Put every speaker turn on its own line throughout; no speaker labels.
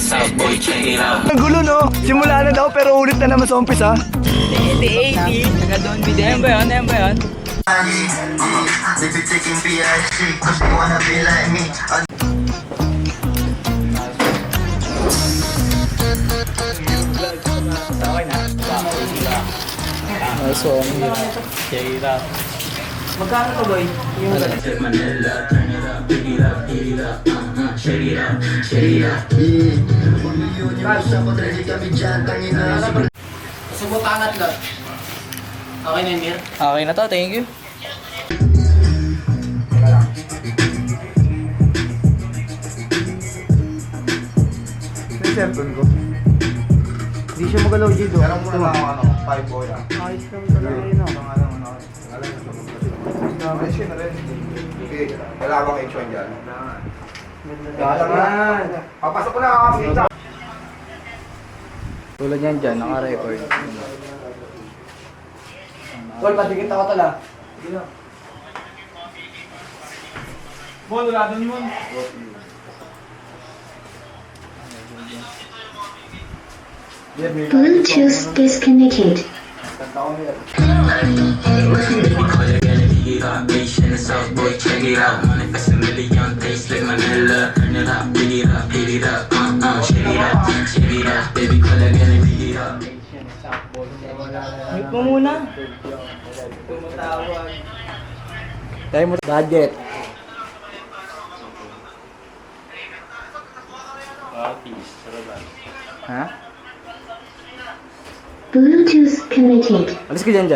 Ang gulo no? Simula na daw pero ulit na naman sa umpisa.
80-80. Taga doon bide. Ayan ba yun? Ayan ba yun?
So,
Magkano to boy? Yung
Manila, turn it up, pick it up, heat it up, shake it up, shake it up.
subutangat lang. Okay na yun, Mir?
okay na to, thank you. May cellphone ko. Hindi siya magalaw dito.
Meron muna lang ako, 5 boy ah.
Ayos lang talaga yun ah.
Ayos yun na rin. Okay, wala bang H1 dyan?
Kailangan.
Papasok ko na kakakita.
Tulad yan dyan, naka-record.
Tol, patigit ako tala.
Mon, wala doon mon.
Bluetooth disconnected.
Nation is out, boy, check it out. Manifest a million, taste like Manila. Turn it up, pick it up, heat it up, shake it up, baby, call again and pick it up.
Mute mo muna.
Tayo mo budget. Ha?
Bluetooth connected.
Alis ka dyan.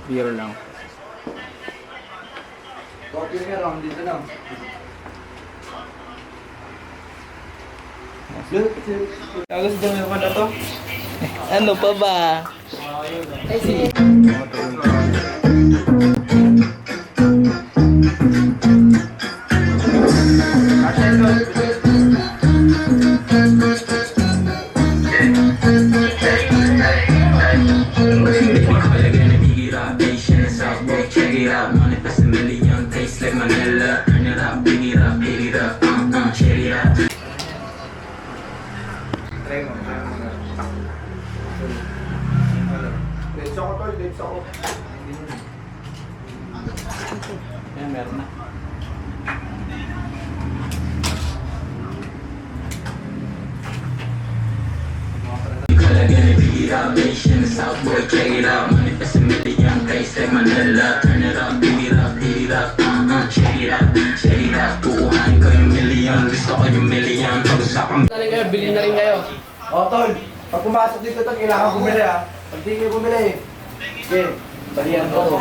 Biro lang.
Copy nga lang, dito lang.
Tapos dami ko na to.
Ano pa ba?
Nation is out, boy, check it out. Manifest a million, taste like Manila. Turn it up, pick it up, heat it up, shake it up.
Try mo na. Dates ako tol, dates ako.
Ayan, meron na.
Nation is out, boy, check it out. Manifest a million, taste like Manila. Turn it up, pick it up, heat it up, shake it up, shake it up. Kukuhain ko yung million, gusto ko yung million. Pag-usapan
Talaga, bilhin na rin kayo.
O tol, pag pumasok dito tol, kailangan bumili ah. Pag di nyo bumili, okay, balihan ko to.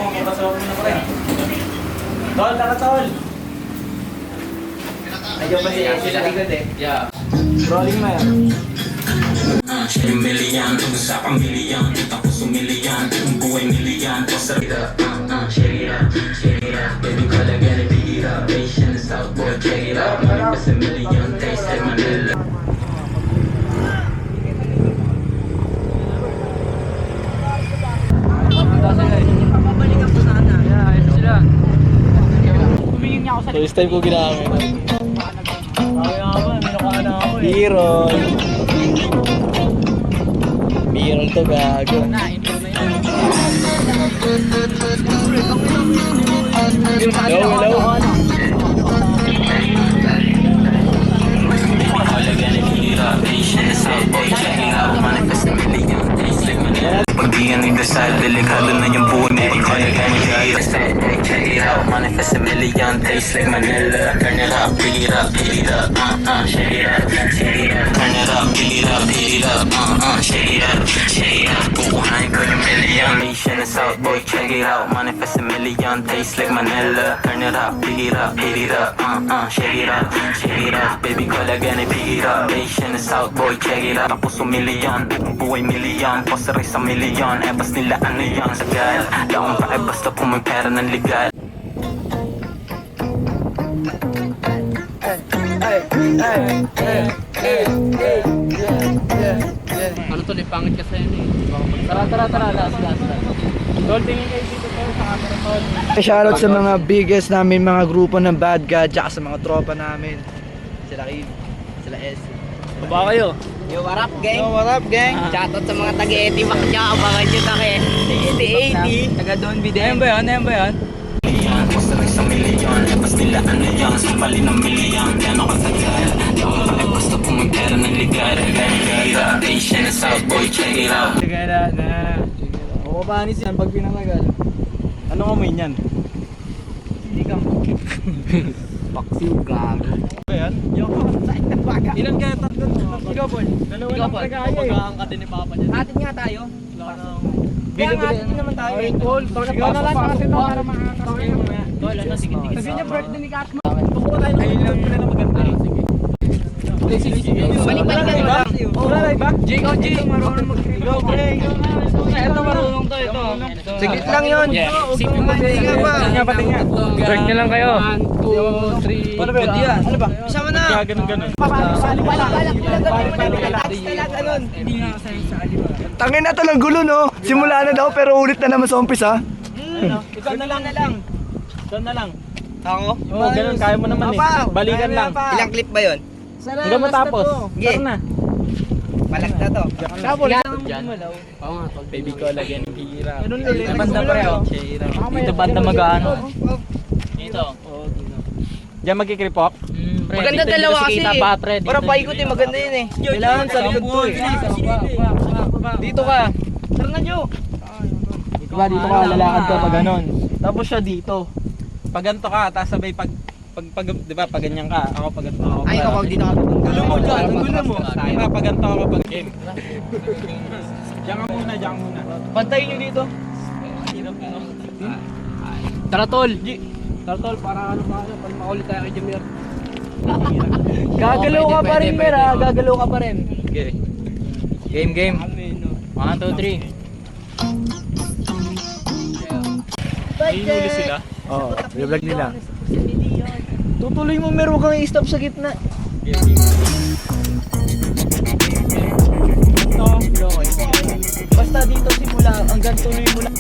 Tol, tara tol. Ayun pa sila likod eh. Yeah.
Rolling na yan.
Siya yung million, pag-usapan million. Tapos yung million, yung buhay million. Poster it up, shake it up. Baby, call again and pick it up. Nation is out, boy, check it out. Manifest a million, taste like Manila.
Papabalikan po sana. Yeah, ayun sila. Tumingin niya ako sa
First time ko ginamit.
Kaya nga ba, may nakuha na ako eh.
Biro. Biro to gago.
Na, intro na yun.
Hello.
Call again and pick it up. Nation is out, boy, check it out. Manifest a million, taste like Manila. Pag di yan nagdasal, delikado na yung buhay mo. Call again and pick it up, boy, check it out. Manifest a million, taste like Manila. Turn it up, pick it up, heat it up, shake it up, shake it up. Turn it up, pick it up, heat it up, shake it up, shake it up. Kukuhain ko yung million. Nation is out, boy, check it out. Manifest a million, taste like Manila. Turn it up, pick it up, heat it up, shake it up, shake it up. Baby, call again and pick it up. Nation is out, boy, check it out. Tapos yung million, buhay million. Poster sa million, bas nila ano yan. Sagal, laong pa basta kung may pera ng legal.
Ano to, pangit kasi yun eh. Tara, last. Tol, tingin kayo dito tol, sa camera tol.
Shoutout sa mga biggest namin mga grupo ng Bad God, tsaka sa mga tropa namin. Sila Kim, sila S.
Baba kayo.
Yo, what up, gang? Yo, what up, gang? Shoutout sa mga taga-80 Bakya. Abangan nyo take. 80-80. Taga-Don Biden.
Ayan ba yan? Ayan ba yan?
Yan, basta rin sa milyon. Labas nila ano yan, sampalin ng milyon. Yan ako tagal. Ako pa basta pumagkara ng ligar. Ganira, Asian and South Boy, check it out.
Sigara na.
O, panis yan pag pinangagal.
Anong amoy niyan?
Hindi ka mo. Paksiw, gago.
Ba yan? Ilan kaya tatlo? Ikaw, Paul. Dalawa lang tagaya eh. Pagkaangkat din ni Papa niya.
Atin nga tayo.
Kaya nga,
atin naman tayo.
Ay, Paul. Ikaw na lang kasi ito para makakasaya mo. Paul, ano? Sige, sige. Kasi niya birthday ni Katma. Kukuha tayo ng ayun lang ko na maganda. Sige. Sige.
Balik-balikan mo lang.
Wala lang ba? Jake, oh, Jake. Marunong mag-trip. Ikaw, Jake. Ito, marunong to. Ito.
Sigit lang yun.
Isipin mo.
Sige ba?
Pati nga. Break na lang kayo. 1, 2, 3.
Ano ba yan? Ano ba? Isa mo na.
Kaya ganun-ganun.
Balak mo lang gawin mo na. Relax talaga nun.
Hindi nga kasaya sa aliwa.
Tangin na to ng gulo, no? Simula na daw, pero ulit na naman sa umpisa.
Ikaw na lang. Ikaw na lang.
Ako?
Oo, ganun. Kaya mo naman eh. Balikan lang.
Ilang clip ba yun?
Hanggang matapos.
Sige.
Tara na.
Balak na to.
Tapos. Oo nga, tol. Baby ko lagyan ng hira. Dito banda pa rin. Dito banda mag-ano. Dito. Diyan magkikripok?
Maganda dalawa kasi eh. Para paikot eh, maganda yun eh.
Kailangan sa likod to eh. Dito ka.
Tara na, Joe.
Diba dito ka, lalakad ka pag ganon. Tapos siya dito. Pag ganito ka, tapos sabay pag diba, pag ganyan ka, ako pag ganito ako.
Ay, ikaw wag dito ka.
Gulo mo dyan, gulo mo. Diba, pag ganito ako pag game. Diyan ka muna, diyan ka muna.
Pantayin nyo dito.
Tara tol! Tara tol, para ano pa, pag makulit tayo kay Jamir.
Gagalaw ka pa rin, Mer, ha? Gagalaw ka pa rin.
Okay. Game. 1, 2, 3. Hihuli sila.
Oo, i-vlog nila.
Tutuloy mo, Mer, huwag kang i-stop sa gitna.
Ito, okay.
Basta dito simula, hanggang tuloy mo lang.